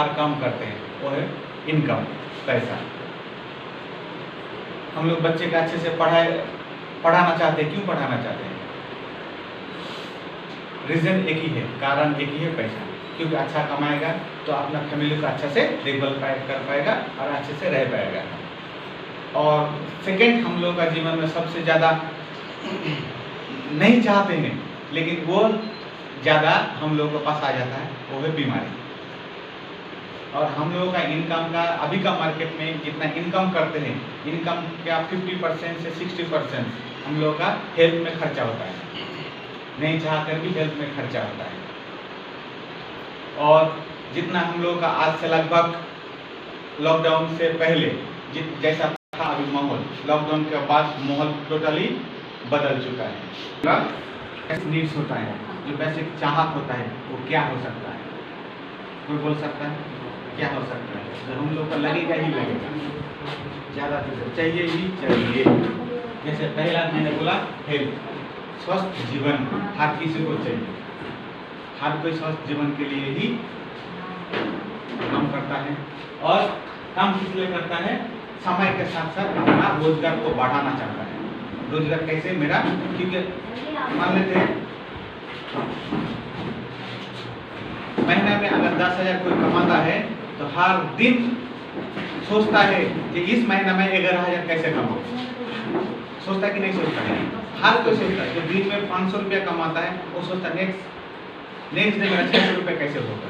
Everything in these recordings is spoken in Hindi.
हर काम करते हैं, वो है इनकम, पैसा। हम लोग बच्चे का अच्छे से पढ़ाना चाहते हैं। क्यों पढ़ाना चाहते हैं? रीज़न एक ही है, कारण एक ही है, पैसा। क्योंकि अच्छा कमाएगा तो अपना फैमिली को अच्छा से देखभाल कर पाएगा और अच्छे से रह पाएगा। और सेकंड, हम लोग का जीवन में सबसे ज़्यादा नहीं चाहते हैं लेकिन वो ज़्यादा हम लोगों के पास आ जाता है, वो है बीमारी। और हम लोगों का इनकम का अभी का मार्केट में जितना इनकम करते हैं, इनकम का 50% से 60% हम लोगों का हेल्थ में खर्चा होता है। नहीं चाहकर भी हेल्थ में खर्चा होता है। और जितना हम लोगों का आज से लगभग लॉकडाउन से पहले जैसा था अभी माहौल, लॉकडाउन के बाद माहौल टोटली बदल चुका है। नीड्स होता है, जो बेसिक चाहत होता है, वो क्या हो सकता है? कोई बोल सकता है क्या हो सकता है? तो हम लोग को लगेगा ही लगेगा, ज़्यादा चाहिए ही चाहिए। जैसे पहला मैंने बोला हेल्थ, स्वस्थ जीवन हर किसी को चाहिए। हर कोई स्वस्थ जीवन के लिए ही काम करता है। और काम किस लिए करता है? समय के साथ साथ अपना रोजगार को बढ़ाना चाहता है। रोजगार कैसे मेरा? क्योंकि मान लेते हैं महीने में अगर 10,000 कोई कमाता है तो हर दिन सोचता है कि इस महीने में 11,000 कैसे कमाऊं। सोचता है कि नहीं सोचता है? हर कोई सोचता है। जो दिन में 500 रुपया कमाता है वो सोचता है नेक्स्ट डे मेरा 600 रुपये कैसे होगा,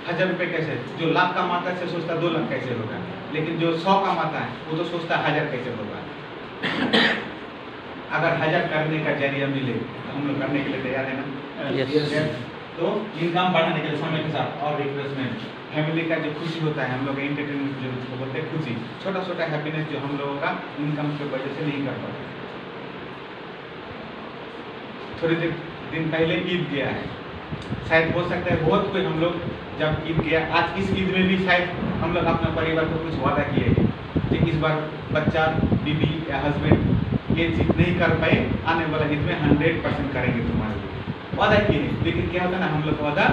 1,000 रुपये कैसे। जो लाख कमाता है सोचता है 2 लाख कैसे होगा। लेकिन जो 100 कमाता है वो तो सोचता है 1,000 कैसे होगा। अगर 1,000 करने का जरिया मिले तो हम लोग करने के लिए तैयार है ना? yes. तो इनकम बढ़ाने के लिए समय के साथ और रिफ्रेशमेंट, फैमिली का जो खुशी होता है, हम लोग एंटरटेनमेंट जो उसको बोलते हैं खुशी, छोटा छोटा हैप्पीनेस जो हम लोगों का इनकम की वजह से नहीं कर पाते। थोड़ी दिन पहले ईद गया है, शायद हो सकता है बहुत कोई हम लोग जब ईद गया, आज इस ईद में भी शायद हम लोग अपने परिवार को कुछ वादा किए हैं कि इस बार बच्चा, बीबी या हस्बैंड ये चीज़ नहीं कर पाए, आने वाला ईद में 100% करेंगे तुम्हारे लिए, वादा किए हैं। लेकिन क्या होता है ना, हम लोग वादा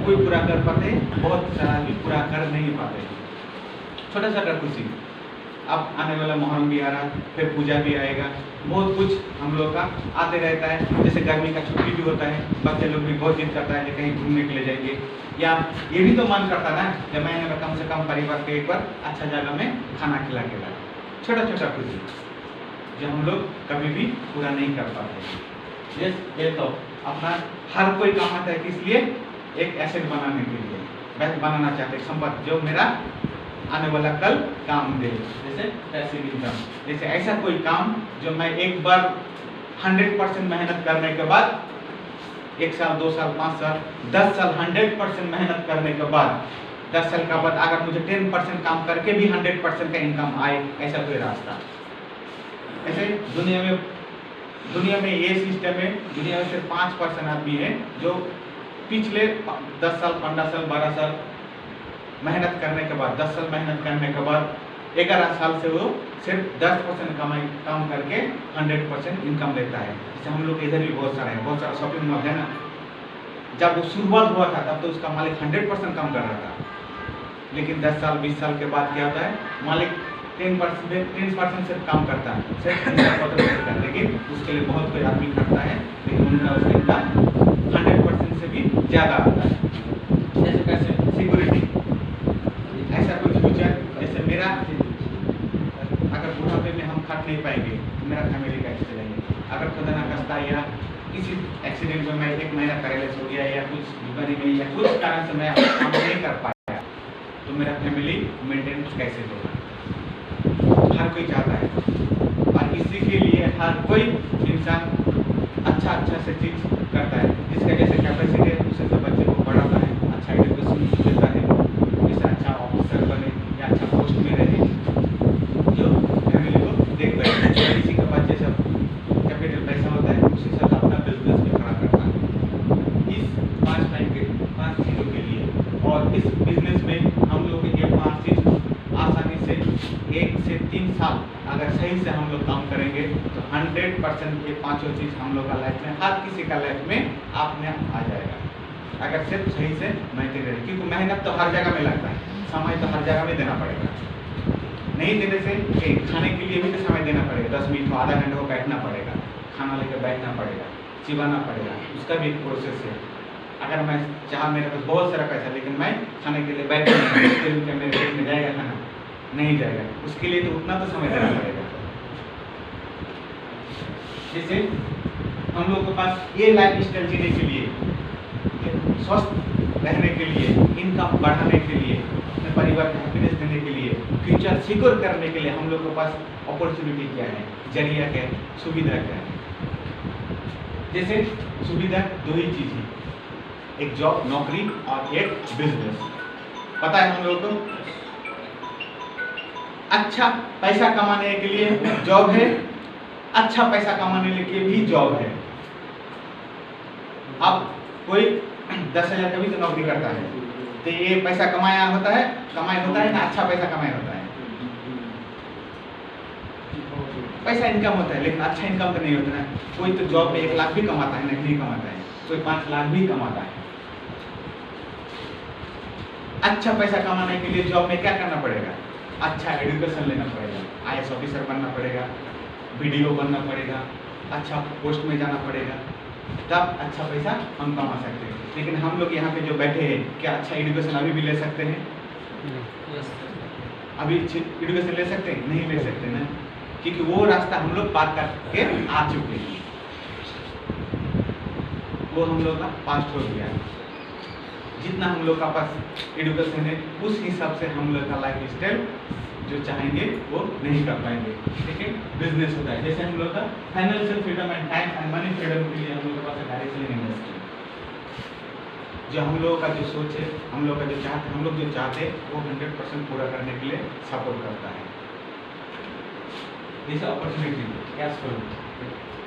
कोई पूरा कर पाते, बहुत सारा भी पूरा कर नहीं पाते। छोटा छोटा खुशी, अब आने वाला मुहर्रम भी आ रहा है, फिर पूजा भी आएगा, बहुत कुछ हम लोग का आते रहता है। जैसे गर्मी का छुट्टी भी होता है, बच्चे लोग भी बहुत जिद करता है कि कहीं घूमने के लिए जाएंगे, या ये भी तो मन करता ना कि महीने में कम से कम परिवार के एक बार अच्छा जगह में खाना खिला के लाए। छोटा छोटा खुशी जो हम लोग कभी भी पूरा नहीं कर पाते। ये तो अपना हर कोई कमाता है किस लिए? एक एसेट बनाने के लिए, बनाना चाहते हैं संपत्ति जो मेरा आने वाला कल काम दे। जैसे पैसिव इनकम, जैसे ऐसा कोई काम जो मैं एक बार 100% मेहनत करने के बाद, 1 साल 2 साल 5 साल 10 साल 100% मेहनत करने के बाद, 10 साल के बाद अगर मुझे 10% काम करके भी 100% का इनकम आए, ऐसा कोई रास्ता। ऐसे दुनिया में ये सिस्टम है। दुनिया में सिर्फ 5% आदमी है जो पिछले 10 साल 15 साल 12 साल मेहनत करने के बाद, 10 साल मेहनत करने के बाद 11 साल से वो सिर्फ 10% काम करके 100% इनकम लेता है। जैसे हम लोग इधर भी बहुत सारा शॉपिंग मॉल है ना, जब वो शुरुआत हुआ था तब तो उसका मालिक 100% काम कर रहा था। लेकिन 10 साल 20 साल के बाद क्या होता है, मालिक 10% सिर्फ काम करता है, सिर्फ लेकिन उसके लिए बहुत कोई आदमी करता है, लेकिन उनका उसका इनकम 100% से भी ज़्यादा आता है। जैसे कैसे सिक्योरिटी, ऐसा कुछ फ्यूचर, जैसे मेरा अगर बुढ़ापे में हम खट नहीं पाएंगे तो मेरा फैमिली कैसे चलेंगे। अगर खुदा ना करता या किसी एक्सीडेंट में मैं 1 महीना पैरालाइज हो गया या कुछ बीमारी में या कुछ कारण से मैं काम नहीं कर पाया तो मेरा फैमिली मेंटेन कैसे होगा। हर कोई चाहता है, और इसी के लिए हर कोई इंसान अच्छा से चीज़ करता है, जिसका जैसे कैपेसिटी है उससे तो बच्चे को पढ़ाता है, अच्छा एजुकेशन देता है, जैसे अच्छा ऑफिसर बने या अच्छा पोस्ट में रहे, जो फैमिली को देख पाए। किसी के पास जैसा कैपिटल पैसा होता है उसी से अपना बिजनेस भी खड़ा करता है इस 5 चीज़ों के लिए। और इस बिजनेस में हम लोग ये 5 चीज़ आसानी से 1 से 3 साल अगर सही से हम लोग काम करेंगे तो 100% ये 5 चीज़ हम लोग का लाइफ में, हर किसी का लाइफ में आप में आ जाएगा। अगर सिर्फ सही से मेंटेन रहे, क्योंकि मेहनत तो हर जगह में लगता है, समय तो हर जगह में देना पड़ेगा। नहीं देने से खाने के लिए भी तो समय देना पड़ेगा, 10 मिनट को आधा घंटे को बैठना पड़ेगा, खाना लेकर बैठना पड़ेगा, चिबाना पड़ेगा, उसका भी एक प्रोसेस है। अगर मैं चाह मेरे पास बहुत सारा पैसा लेकिन मैं खाने के लिए बैठ मेरे पेट में जाएगा खाना? नहीं जाएगा, उसके लिए तो उतना तो समय देना पड़ेगा। जैसे हम लोग के पास ये लाइफ स्टाइल जीने के लिए, स्वस्थ रहने के लिए, इनकम बढ़ाने के लिए, अपने परिवार को हैप्पीनेस देने के लिए, फ्यूचर सिक्योर करने के लिए हम लोग के पास अपॉर्चुनिटी क्या है, जरिया क्या है, सुविधा क्या है। जैसे सुविधा दो ही चीज़ है, एक जॉब नौकरी और एक बिजनेस। पता है हम लोग को अच्छा पैसा कमाने के लिए जॉब है, अच्छा पैसा कमाने के लिए भी जॉब है। अब कोई 10,000 का भी तो नौकरी करता है, तो ये पैसा कमाया होता है, कमाई होता है ना, अच्छा पैसा कमाई होता है, पैसा इनकम होता है, लेकिन अच्छा इनकम तो नहीं होता है। कोई तो जॉब में 1 लाख भी कमाता है, नहीं कमाता है, कोई 5 लाख भी कमाता है। अच्छा पैसा कमाने के लिए जॉब में क्या करना पड़ेगा? अच्छा एजुकेशन लेना पड़ेगा, IAS ऑफिसर बनना पड़ेगा, BDO बनना पड़ेगा, अच्छा पोस्ट में जाना पड़ेगा, तब अच्छा पैसा हम कमा सकते हैं। लेकिन हम लोग यहाँ पे जो बैठे हैं, क्या अच्छा एजुकेशन अभी भी ले सकते हैं? अभी एजुकेशन ले सकते हैं? नहीं ले सकते ना, क्योंकि वो रास्ता हम लोग पार करके आ चुके हैं, वो हम लोग का पास्ट हो गया है। जितना हम लोग का पास एजुकेशन है, उस हिसाब से हम लोग का लाइफ स्टाइल जो चाहेंगे वो नहीं कर पाएंगे। ठीक है, बिजनेस होता है, जैसे हम लोग का financial freedom and time and money freedom के लिए हम लोग के पास डायरेक्ट सेलिंग इंडस्ट्री, जो हम लोगों का जो सोच है, हम लोग का जो चाहते, हम लोग जो चाहते हैं वो 100% पूरा करने के लिए सपोर्ट करता है। जैसे opportunity cash flow,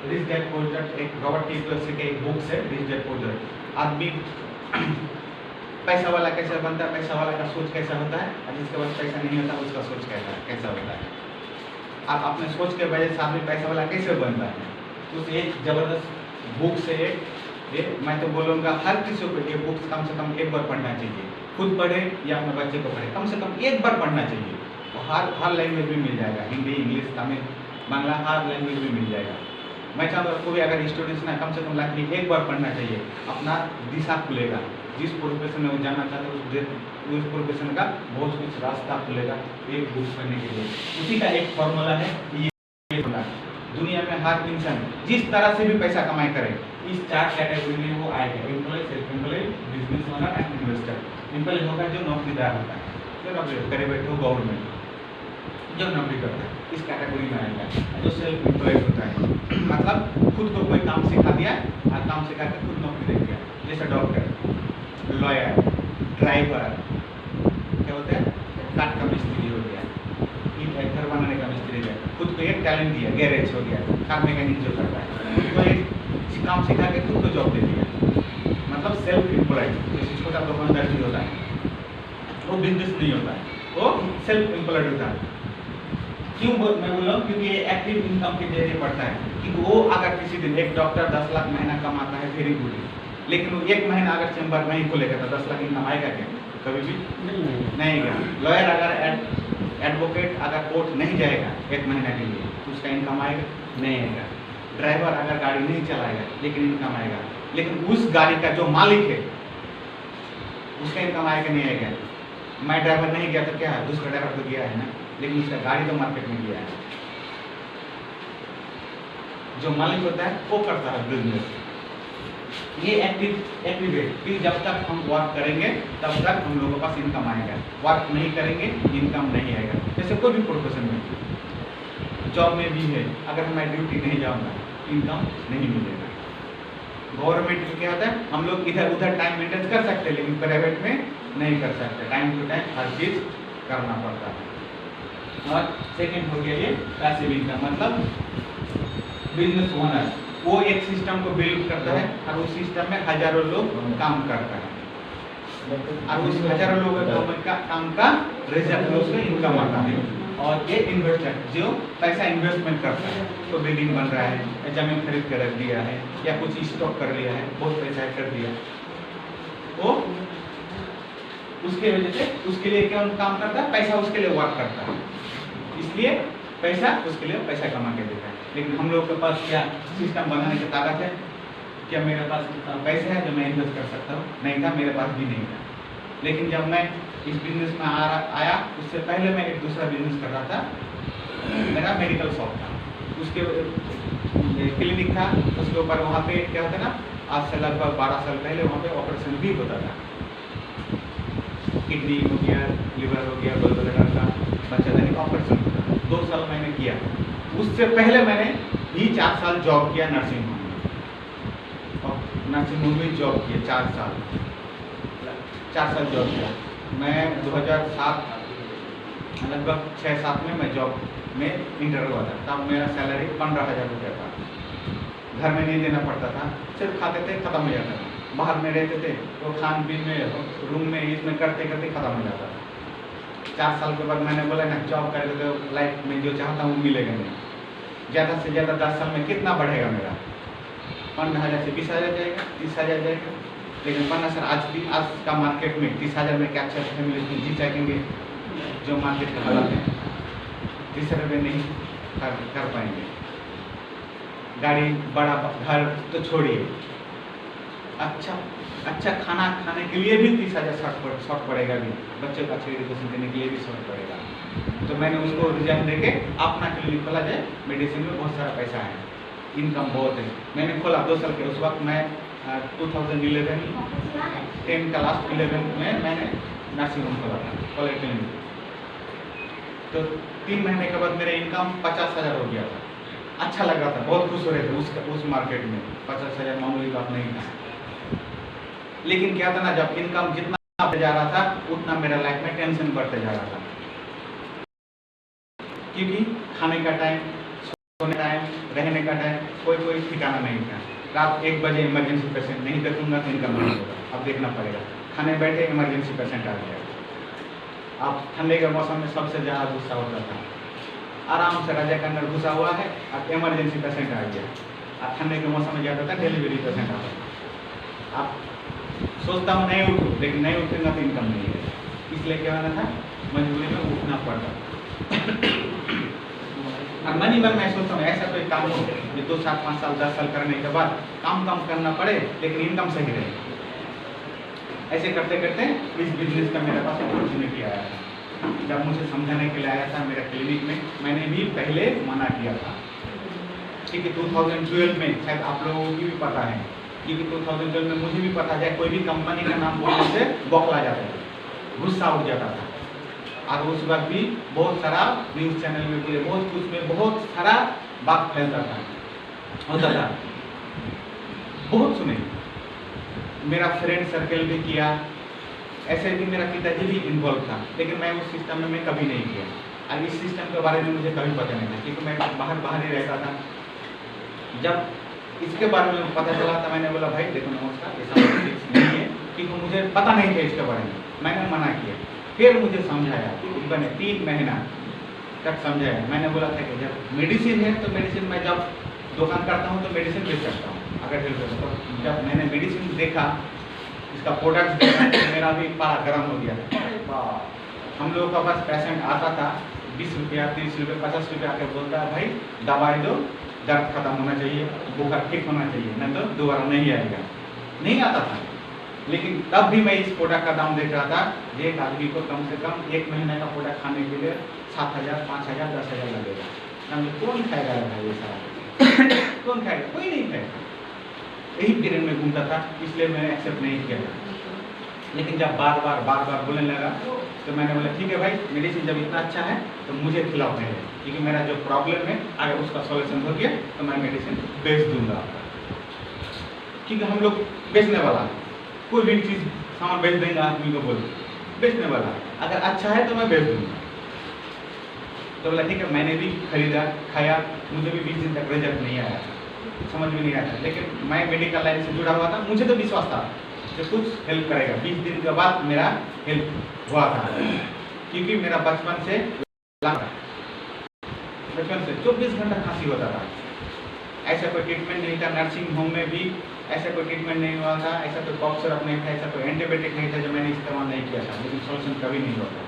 rich dad poor dad, एक रॉबर्ट टी कियोसाकी के एक बुक है रिच डैड पुअर डैड। आदमी पैसा वाला कैसे बनता है, पैसा वाला का सोच कैसा होता है, और जिसके पास पैसा नहीं होता उसका सोच कैसा होता है। आप अपने सोच के वजह से आदमी पैसा वाला कैसे बनता है, उस एक जबरदस्त बुक से ये मैं तो बोलूँगा हर किसी को ये बुक कम से कम एक बार पढ़ना चाहिए, खुद पढ़े या अपने बच्चे को पढ़े, कम से कम एक बार पढ़ना चाहिए। और हर लैंग्वेज में मिल जाएगा, हिंदी, इंग्लिश, तमिल, बांग्ला, हर लैंग्वेज में मिल जाएगा। मैं चाहूँगा कोई अगर स्टूडेंट्स ना कम से कम लाइफ में एक बार पढ़ना चाहिए, अपना दिशा खुलेगा, जिस प्रोफेशन में वो जाना चाहते हैं उस प्रोफेशन का बहुत कुछ रास्ता खुलेगा एक बुक पढ़ने के लिए। उसी का एक फॉर्मूला है, ये दुनिया में हर इंसान जिस तरह से भी पैसा कमाई करे, इस 4 कैटेगरी में वो आएगा, employ, self employ, business owner and investor. Employ होगा जो नौकरीदार होता है, जो नौकरी करे बैठे हो गवर्नमेंट, जो नौकरी करता है इस कैटेगरी में आएगा। जो सेल्फ एम्प्लॉयड होता है मतलब खुद को कोई काम सिखा दिया और काम सिखा के खुद नौकरी दे दिया, जैसे डॉक्टर, लॉयर, ड्राइवर, क्या होता है, काट का मिस्त्री हो गया, घर बनाने का मिस्त्री है, खुद को एक टैलेंट दिया, गैरेज हो गया, कार मैकेनिक जो करता है, तो एक काम सिखा के खुद को जॉब दे दिया, मतलब सेल्फ एम्प्लॉयड। जैसे छोटा दुकानदार भी होता है, वो बिजनेस नहीं होता है, वो सेल्फ एम्प्लॉयड होता है। क्यों मैं बोल रहा हूँ, क्योंकि ये एक्टिव इनकम के जरिए पड़ता है। क्योंकि वो अगर किसी दिन एक डॉक्टर 10 लाख महीना कमाता है, वेरी गुड, लेकिन वो 1 महीना अगर चैम्बर नहीं खोलेगा तो 10 लाख इनकम आएगा क्या? कभी भी नहीं आएगा। लॉयर अगर एडवोकेट अगर कोर्ट नहीं जाएगा 1 महीना के लिए तो उसका इनकम आएगा? नहीं आएगा। ड्राइवर अगर गाड़ी नहीं चलाएगा लेकिन इनकम आएगा, लेकिन उस गाड़ी का जो मालिक है उसका इनकम आएगा नहीं आएगा? मैं ड्राइवर नहीं गया तो क्या है, दूसरा ड्राइवर तो गया है ना, लेकिन उसका गाड़ी तो मार्केट में गया है। जो मालिक होता है वो करता है बिजनेस। ये एक्टिव है, फिर जब तक हम वर्क करेंगे तब तक हम लोगों के पास इनकम आएगा, वर्क नहीं करेंगे इनकम नहीं आएगा। जैसे कोई भी प्रोफेशन में, जॉब में भी है, अगर मैं ड्यूटी नहीं जाऊँगा इनकम नहीं मिलेगा। गवर्नमेंट में क्या होता है, हम लोग इधर उधर टाइम मेंटेन कर सकते हैं, लेकिन प्राइवेट में नहीं कर सकते, टाइम टू टाइम हर चीज़ करना पड़ता है। और सेकेंड हो गया ये पैसिव इनकम, मतलब बिजनेस ओनर, वो एक सिस्टम को बिल्ड करता है और उस सिस्टम में हजारों लोग काम करता है और उस हजारों लोगों का काम का रिजल्ट उसको इनकम आता है। और ये इन्वेस्टर जो पैसा इन्वेस्टमेंट करता है, तो बिल्डिंग बन रहा है, जमीन खरीद कर रख दिया है या कुछ स्टॉक कर लिया है, बहुत पैसा कर दिया, वो उसके वजह से उसके लिए क्या काम करता है, पैसा उसके लिए वर्क करता है, इसलिए पैसा उसके लिए पैसा कमा के देता है। लेकिन हम लोग के पास क्या सिस्टम बनाने की ताकत है? क्या मेरे पास पैसा है जो मैं इन्वेस्ट कर सकता हूँ? नहीं था, मेरे पास भी नहीं था। लेकिन जब मैं इस बिजनेस में आया उससे पहले मैं एक दूसरा बिजनेस कर रहा था, मेरा मेडिकल शॉप था, उसके क्लिनिक था, उसके ऊपर वहाँ पे क्या होता है ना, आज से लगभग 12 साल पहले वहाँ पे ऑपरेशन भी होता था, किडनी हो गया, लिवर हो गया, गॉलब्लैडर का बच्चादानी का ऑपरेशन होता था। 2 साल मैंने किया। उससे पहले मैंने भी 4 साल जॉब किया नर्सिंग होम में, और नर्सिंग होम में जॉब किया 4 साल जॉब किया। मैं 2007 लगभग 6-7 में मैं जॉब में इंटर हुआ था, तब मेरा सैलरी 15,000 रुपया था। घर में नहीं देना पड़ता था, सिर्फ खाते थे, ख़त्म हो जाता था। बाहर में रहते थे तो खान पीन में रूम में इसमें करते करते ख़त्म हो जाता था। 4 साल के बाद मैंने बोला ना, जॉब करके तो लाइफ में जो चाहता हूँ मिलेगा नहीं, ज़्यादा से ज़्यादा 10 साल में कितना बढ़ेगा मेरा? 15,000 से 20,000 जाएगा, 30,000 जाएगा। लेकिन 15 आज का मार्केट में 30,000 में क्या अच्छा फैमिली जी सकेंगे? जो मार्केट का हालत है, 30 रुपये नहीं कर पाएंगे। गाड़ी, बड़ा घर तो छोड़िए, अच्छा खाना खाने के लिए भी 30,000 शॉर्ट पड़ेगा, भी बच्चे का अच्छी एजुकेशन देने के लिए भी शॉर्ट पड़ेगा। तो मैंने उसको रिजाइन देके अपना क्लिनिक खोला जाए। मेडिसिन में बहुत सारा पैसा है, इनकम बहुत है। मैंने खोला 2 साल के, उस वक्त मैं 2011 10 क्लास 11 में मैंने नर्सिंग होम खोला था, कॉलेज क्लिनिक। तो 3 महीने के बाद मेरा इनकम 50,000 हो गया था। अच्छा लग रहा था, बहुत खुश हो रहे थे उस मार्केट में। 50,000 मामूली बात नहीं था। लेकिन क्या था ना, जब इनकम जितना बढ़ जा रहा था उतना मेरा लाइफ में टेंशन बढ़ते जा रहा था, क्योंकि खाने का टाइम, सोने का टाइम, रहने का टाइम कोई ठिकाना नहीं था। रात 1 बजे इमरजेंसी पेशेंट नहीं देखूंगा तो इनकम नहीं होगा, अब देखना पड़ेगा। खाने बैठे इमरजेंसी पेशेंट आ गया। अब ठंडे के मौसम में सबसे ज़्यादा गुस्सा होता था। आराम से राजा के अंदर घुसा हुआ है, अब इमरजेंसी पेशेंट आ गया। अब ठंडे के मौसम में ज़्यादा था डिलीवरी पेशेंट आता था। अब सोचता हूँ नहीं उठूँ, लेकिन नहीं उठूँगा तो इनकम नहीं है, इसलिए क्या होना था, मजबूरी में उठना पड़ता। और मन ही मन मैं सोचता हूँ ऐसा कोई काम हो जो 2 साल 5 साल 10 साल करने के बाद काम कम करना पड़े लेकिन इनकम सही रहे। ऐसे करते करते इस बिजनेस का मेरे पास अपॉर्चुनिटी आया था। जब मुझे समझाने के लिए आया था मेरे क्लिनिक में, मैंने भी पहले मना किया था, क्योंकि 2012 में शायद आप लोगों को भी पता है, क्योंकि 2012 में मुझे भी पता है, कोई भी कंपनी का नाम बोलने से बौखला जाता था, गुस्सा उठ जाता था। और उस वक्त भी बहुत सारा न्यूज़ चैनल में भी बहुत कुछ में बहुत सारा बात फैलता था, होता था, बहुत सुने। मेरा फ्रेंड सर्कल भी किया, ऐसे भी मेरा पिताजी भी इन्वॉल्व था, लेकिन मैं उस सिस्टम में मैं कभी नहीं किया। और इस सिस्टम के बारे में मुझे कभी पता नहीं था, क्योंकि मैं बाहर ही रहता था। जब इसके बारे में पता चला था, मैंने बोला भाई देखो नमस्कार, ऐसा नहीं है, क्योंकि मुझे पता नहीं था इसके बारे में। मैंने मना किया, फिर मुझे समझाया, मैंने 3 महीना तक समझाया। मैंने बोला था कि जब मेडिसिन है तो मेडिसिन में जब दुकान करता हूँ तो मेडिसिन बेच सकता हूँ, अगर तो जब मैंने मेडिसिन देखा, इसका प्रोडक्ट देखा, तो मेरा भी पारा गर्म हो गया। हम लोगों के पास पेशेंट आता था 20 रुपया 30 रुपये 50 रुपये आकर बोलता है भाई दवाई दो, दर्द खत्म होना चाहिए, बुखार ठीक होना चाहिए, नहीं तो दोबारा नहीं आएगा। नहीं आता था, लेकिन तब भी मैं इस प्रोडक्ट का दाम देख रहा था। एक आदमी को कम से कम 1 महीने का प्रोडक्ट खाने के लिए 7,000 5,000 10,000 लगेगा। कौन खाएगा भाई ये सारा? कौन खाएगा? कोई नहीं खाएगा। यही पीरियड में घूमता था, इसलिए मैंने एक्सेप्ट नहीं किया। लेकिन जब बार बार बोलने लगा तो मैंने बोला ठीक है भाई, मेडिसिन जब इतना अच्छा है तो मुझे खिलाओ पहले, क्योंकि मेरा जो प्रॉब्लम है अगर उसका सॉल्यूशन हो गया तो मैं मेडिसिन बेच दूंगा। क्योंकि हम लोग बेचने वाला, कोई भी चीज़ सामान बेच देंगे, आदमी को बोल बेचने वाला, अगर अच्छा है तो मैं बेच दूंगा। तो बोला ठीक है, मैंने भी खरीदा, खाया, मुझे भी 20 दिन तक रिजल्ट नहीं आया, समझ में नहीं आया था। लेकिन मैं मेडिकल लाइन से जुड़ा हुआ था, मुझे तो विश्वास था कि कुछ हेल्प करेगा। 20 दिन के बाद मेरा हेल्प हुआ था, क्योंकि मेरा बचपन से 24 घंटा खांसी होता था। ऐसा कोई ट्रीटमेंट नहीं था। नर्सिंग होम में भी ऐसा कोई ट्रीटमेंट नहीं हुआ था, ऐसा कोई कॉफ सिरप नहीं था, ऐसा कोई एंटीबायोटिक नहीं था जो मैंने इस्तेमाल नहीं किया था, लेकिन सोल्यूशन कभी नहीं होता।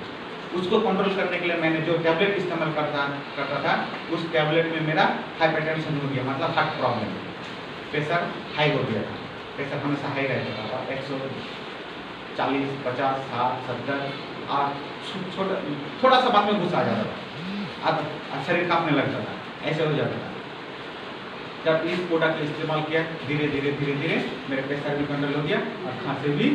उसको कंट्रोल करने के लिए मैंने जो टैबलेट इस्तेमाल करता था उस टैबलेट में मेरा हाइपरटेंशन हो गया, मतलब हार्ट प्रॉब्लम, प्रेशर हाई हो गया था। प्रेशर हमेशा हाई रहता था, 140, 50, 60, 70 और छोटा थोड़ा सा बात में गुस्सा आ जाता था, अब शरीर कांपने लगता था, ऐसे हो जाता था। जब इस प्रोडक्ट का इस्तेमाल किया धीरे धीरे मेरे प्रेशर भी कंट्रोल हो गया और खांसी भी,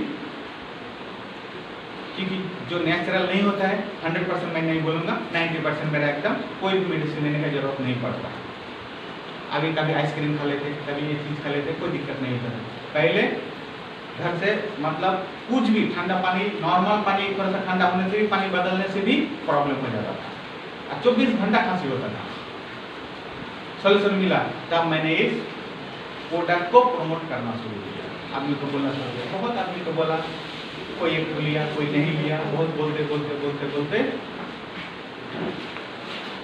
क्योंकि जो नेचुरल नहीं होता है 100% मैं नहीं बोलूँगा, 90% मेरा एकदम कोई भी मेडिसिन लेने की जरूरत नहीं पड़ता। अभी कभी आइसक्रीम खा लेते, कभी ये चीज़ खा लेते, कोई दिक्कत नहीं होता। पहले घर से मतलब कुछ भी ठंडा पानी, नॉर्मल पानी थोड़ा सा ठंडा होने से भी, पानी बदलने से भी प्रॉब्लम हो जाता था और 24 घंटा खांसी होता था। सोल्यूशन मिला तब मैंने इस प्रोडक्ट को प्रमोट करना शुरू किया, आदमी को बोलना शुरू किया। बहुत आदमी को बोला, कोई एक को लिया, कोई नहीं लिया, बहुत बोलते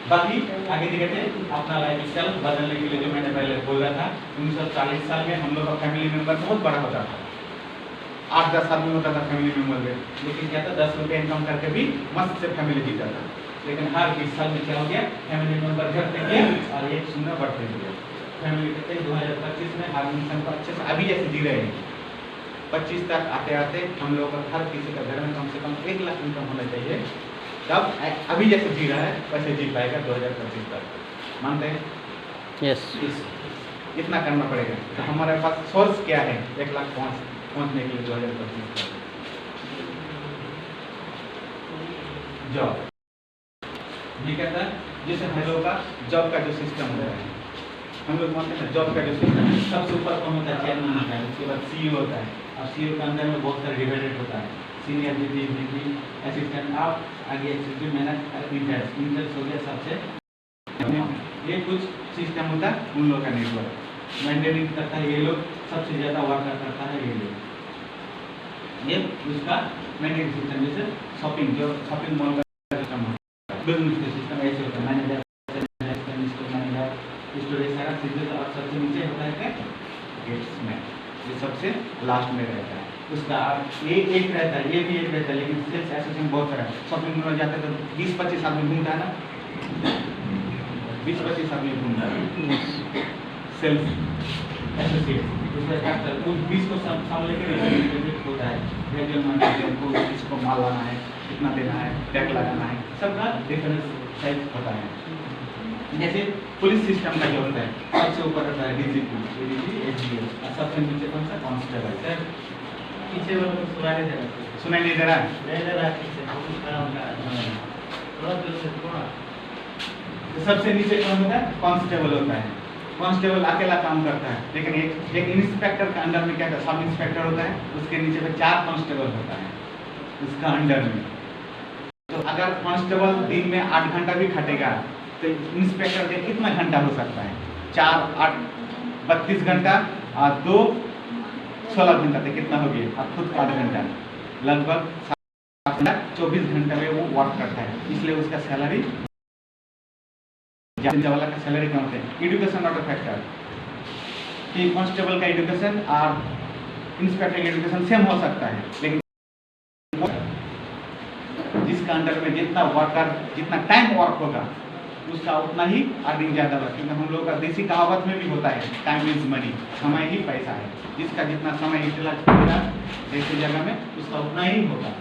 बाकी आगे दिखाते अपना लाइफ स्टाइल बदलने के लिए जो मैंने पहले बोला था। 1940 साल में हम लोग का फैमिली मेंबर बहुत बड़ा होता था, 8-10 आदमी होता था फैमिली मेंबर में, लेकिन क्या था 10 रुपये इनकम करके भी मस्त से फैमिली जीता था। लेकिन हर 20 साल में क्या हो गया, फैमिली मेंबर घटते गए और 1-0 बढ़ते गए। फैमिली कहते 2025 में हर इंसान को अच्छे से अभी जैसे जी रहे हैं, 25 तक आते आते हम लोग का हर किसी का घर में कम से कम 1 लाख इनकम होना चाहिए, तब अभी जैसे जी रहा है वैसे जी पाएगा 2025 तक। मानते हैं? यस। इतना करना पड़ेगा। तो हमारे पास सोर्स क्या है 1 लाख पहुँचने के लिए 2025 तक? जॉब। ये कहता है जैसे हम लोग का जॉब का जो सिस्टम होता है, हम लोग मानते हैं जॉब का जो सिस्टम है, सबसे ऊपर कौन होता है? चेयरमैन होता है, उसके बाद CEO होता है, और CEO के अंदर में बहुत सारे डिवाइडेड होता है, सीनियर VP, असिस्टेंट, आप आगे एग्जीक्यूटिव मैनेजर, इंटर्स हो गया सबसे। ये कुछ सिस्टम होता है उन लोग का नेटवर्क मेंटेनिंग करता है, ये लोग सबसे ज़्यादा वर्क करता है ये लोग। ये उसका मेंटेनिंग सिस्टम, जैसे शॉपिंग, जो शॉपिंग मॉल का सिस्टम है, बिजनेस का सिस्टम ऐसे होता है, मैनेजर, स्टोर मैनेजर, स्टोरेज सारा चीज़ें। और सबसे नीचे होता है क्या? गेट्समैन, ये सबसे लास्ट में रहता है। उसका एक रहता है, ये भी एक रहता है, लेकिन सेल्स एसोसिएशन बहुत सारा है। शॉपिंग मॉल जाते तो 20-25 आदमी घूमता है ना, 20-25 आदमी घूमता है सेल्स एसोसिएट। उसका कैपिटल वो 20 को सामने लेकर होता है, रेगुलर मैनेजर को किसको माल लाना है, कितना देना है, टैग लगाना है, सबका डिफरेंस साइज होता है। जैसे पुलिस सिस्टम का जो होता है, सबसे ऊपर होता है DGP, ADG, SGO, और सबसे नीचे कौन सा? कांस्टेबल। सर पीछे वाला को सुनाई नहीं दे रहा? सबसे नीचे कौन होता है? कांस्टेबल होता है। कांस्टेबल अकेला काम करता है, लेकिन एक इंस्पेक्टर के अंडर में क्या होता है? सब इंस्पेक्टर होता है, उसके नीचे में 4 कांस्टेबल होता है उसका अंडर में। तो अगर कांस्टेबल दिन में 8 घंटा भी खटेगा तो इंस्पेक्टर के कितना घंटा हो सकता है? 4, 8, 32 घंटा और 2, 16 घंटा, तो कितना हो गया? अब खुद 8 घंटा, लगभग 24 घंटा में वो वर्क करता है, इसलिए उसका सैलरी वाला का सैलरी कम होता है। एजुकेशन नॉट अ फैक्टर, कि कांस्टेबल का एजुकेशन और इंस्पेक्टर का एजुकेशन सेम हो सकता है, लेकिन जिसका अंडर में जितना टाइम वर्क होगा उसका उतना ही अर्निंग ज़्यादा होगा। क्योंकि हम लोग का देसी कहावत में भी होता है, टाइम इज मनी, समय ही पैसा है। जिसका जितना समय इतना जैसे जगह में उसका उतना ही होगा।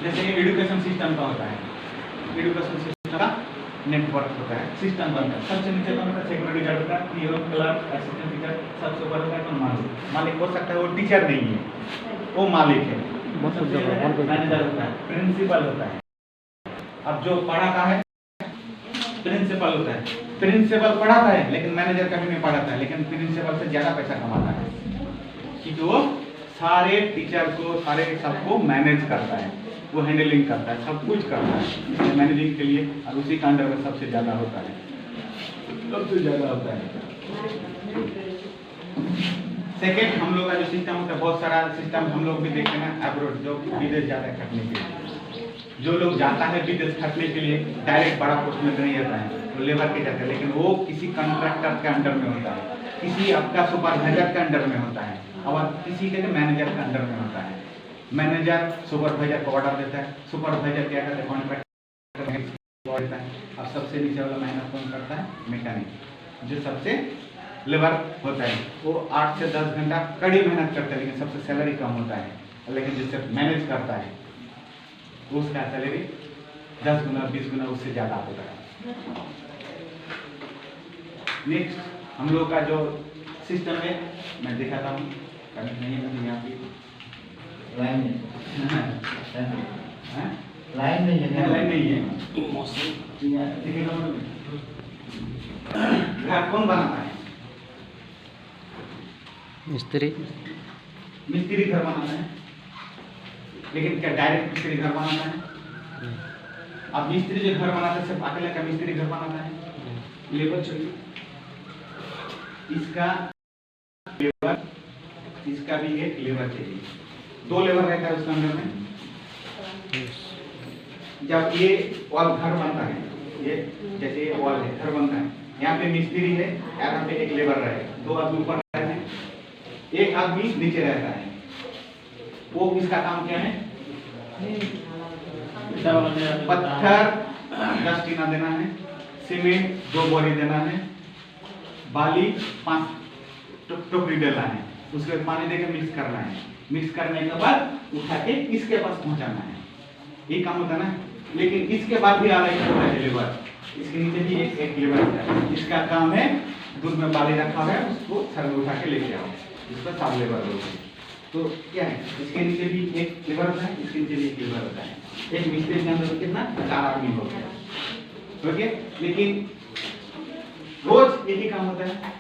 जैसे एजुकेशन सिस्टम का होता है, एजुकेशन सिस्टम का नेटवर्क होता है, सिस्टम बनता है। सबसे नीचे कौन होता है? सिक्योरिटी गार्ड होता है, PO, क्लर्क, असिस्टेंट टीचर। सबसे ऊपर होता है कौन? मालिक। मालिक हो सकता है वो टीचर नहीं है, वो मालिक है। मैनेजर होता है, प्रिंसिपल होता है। अब जो पढ़ाता है प्रिंसिपल होता है। प्रिंसिपल पढ़ाता है लेकिन मैनेजर कभी नहीं पढ़ाता है, लेकिन प्रिंसिपल से ज़्यादा पैसा कमाता है, क्योंकि वो सारे टीचर को, सारे सबको मैनेज करता है, वो हैंडलिंग करता है, सब कुछ करता है मैनेजिंग के लिए, और उसी का अंडर में सबसे ज़्यादा होता है, सबसे ज़्यादा होता है। सेकेंड, हम लोग का जो सिस्टम होता है, बहुत सारा सिस्टम हम लोग भी देखते हैं अब्रोड, जो विदेश जाता है खटने के लिए। जो लोग जाता है विदेश खटने के लिए डायरेक्ट बड़ा पोस्ट में नहीं जाता है, तो लेबर के जाता है, लेकिन वो किसी कॉन्ट्रैक्टर के अंडर में होता है, किसी आपका सुपरवाइजर के अंडर में होता है, और किसी के मैनेजर के अंडर में होता है। मैनेजर सुपरवाइजर को ऑर्डर देता है, सुपरवाइजर क्या करता है, कॉन्ट्रैक्टर देता है। अब सबसे नीचे वाला मेहनत कौन करता है, मैकेनिक, जो सबसे लेबर होता है, वो 8 से 10 घंटा कड़ी मेहनत करता है, लेकिन सबसे सैलरी कम होता है। लेकिन जिससे मैनेज करता है उसका सैलरी 10 गुना 20 गुना उससे ज़्यादा होता है। नेक्स्ट हम लोग का जो सिस्टम है मैं दिखाता हूँ, कनेक्ट नहीं है यहाँ पे लाइन नहीं है घर कौन बनाता है, मिस्त्री घर बनाता है, लेकिन क्या डायरेक्ट मिस्त्री घर बनाता है? अब मिस्त्री जो घर बनाता है सिर्फ अकेले का मिस्त्री घर बनाता है, लेबर चाहिए, इसका लेबर, इसका भी एक लेबर चाहिए, 2 लेबर रहता है उसके अंदर में। जब ये वॉल घर बनता है, ये जैसे ये वॉल है, घर बनता है, यहाँ पे मिस्त्री है, यहाँ पे एक लेबर रहेगा, 2 आदमी ऊपर रहते हैं, एक आदमी नीचे रहता है। वो किसका काम क्या है, पत्थर 10 टीना देना है, सीमेंट 2 बोरी देना है, बाली 5 टोकरी डालना है, उसके बाद पानी देकर मिक्स करना है, मिक्स करने के बाद उठा के इसके पास पहुंचाना है, ये काम होता है ना। लेकिन इसके बाद भी आ रहा है लेबर, इसके नीचे भी एक लेबर है, इसका काम है दूध में बाली रखा है उसको सर में उठा के लेके आओ, इसका सब लेबर होता है। तो क्या है, इसके नीचे भी एक लेबर होता है, इसके नीचे भी एक लेबर होता है, एक मिस्त्री के अंदर कितना 4 आदमी हो गया, ओके। लेकिन रोज एक ही काम होता है।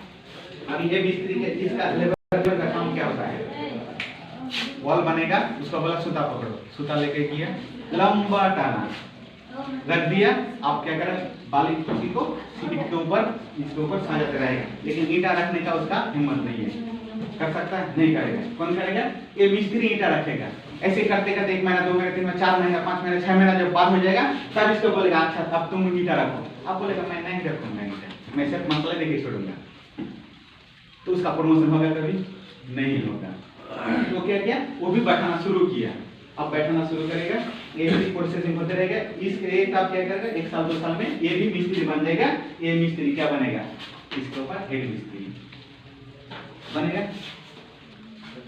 अब ये मिस्त्री के इसका लेबर का काम क्या होता है, वॉल बनेगा, उसका बोला सूता पकड़ो, सूता लेके किया, लंबा टाना रख दिया, आप क्या करें, बाली कुर्सी को सीट के ऊपर इसके ऊपर साजाते रहेगा, लेकिन ईंटा रखने का उसका हिम्मत नहीं है, कर सकता है नहीं करेगा, कौन करेगा, ये मिस्त्री ईंटा रखेगा। ऐसे करते करते 1 महीना 2 महीना 3 महीना 4 महीना 5 महीना 6 महीना जब बाद हो जाएगा, तब इसको बोलेगा अच्छा अब तुम ईंटा रखो, आप बोलेगा मैं नहीं रखूंगा ईंटा, मैं सिर्फ मसला देके छोड़ूंगा, तो उसका प्रमोशन होगा कभी नहीं होगा। तो क्या किया, वो भी बैठाना शुरू किया, अब बैठाना शुरू करेगा, ये भी प्रोसेसिंग होते रहेगा, इस एक आप क्या करेगा 1 साल 2 साल में ये भी मिस्त्री बन जाएगा। ये मिस्त्री क्या बनेगा, इसके ऊपर हेड मिस्त्री बनेगा।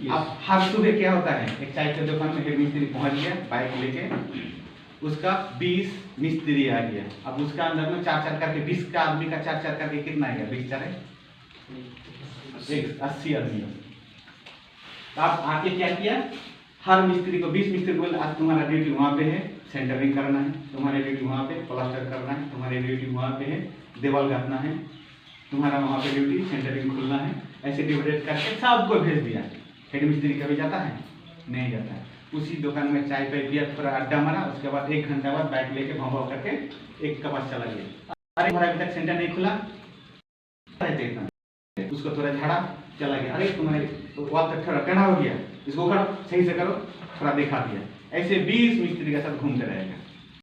अब हर सुबह क्या होता है, एक चाय की दुकान में हेड मिस्त्री पहुंच गया बाइक लेके, उसका 20 मिस्त्री आ गया, अब उसका अंदर में 4-4 करके 20 का आदमी का 4-4 करके कितना आ गया, 20 4 80 आदमी। आप आके क्या किया, हर मिस्त्री को 20 मिस्त्री को आज तुम्हारा ड्यूटी वहाँ पे है सेंटरिंग करना है, तुम्हारी ड्यूटी वहाँ पे प्लास्टर करना है, तुम्हारी ड्यूटी वहाँ पे है दीवार गातना है, तुम्हारा वहाँ पे ड्यूटी सेंटरिंग खुलना है, ऐसे डिवाइडेड करके सबको भेज दिया। हेड मिस्त्री कभी जाता है नहीं जाता है, उसी दुकान में चाय पे पिया, थोड़ा अड्डा मारा, उसके बाद 1 घंटा बाद बाइक लेके भाव करके एक के पास चला गया, अरे हमारा अभी तक सेंटर नहीं खुला, उसको थोड़ा झाड़ा चला गया, अरे तुम्हारे वहाँ तक थोड़ा टेढ़ा हो गया, इसको करो सही से करो, थोड़ा दिखा दिया, ऐसे 20 मिस्त्री के साथ घूमते रहेगा।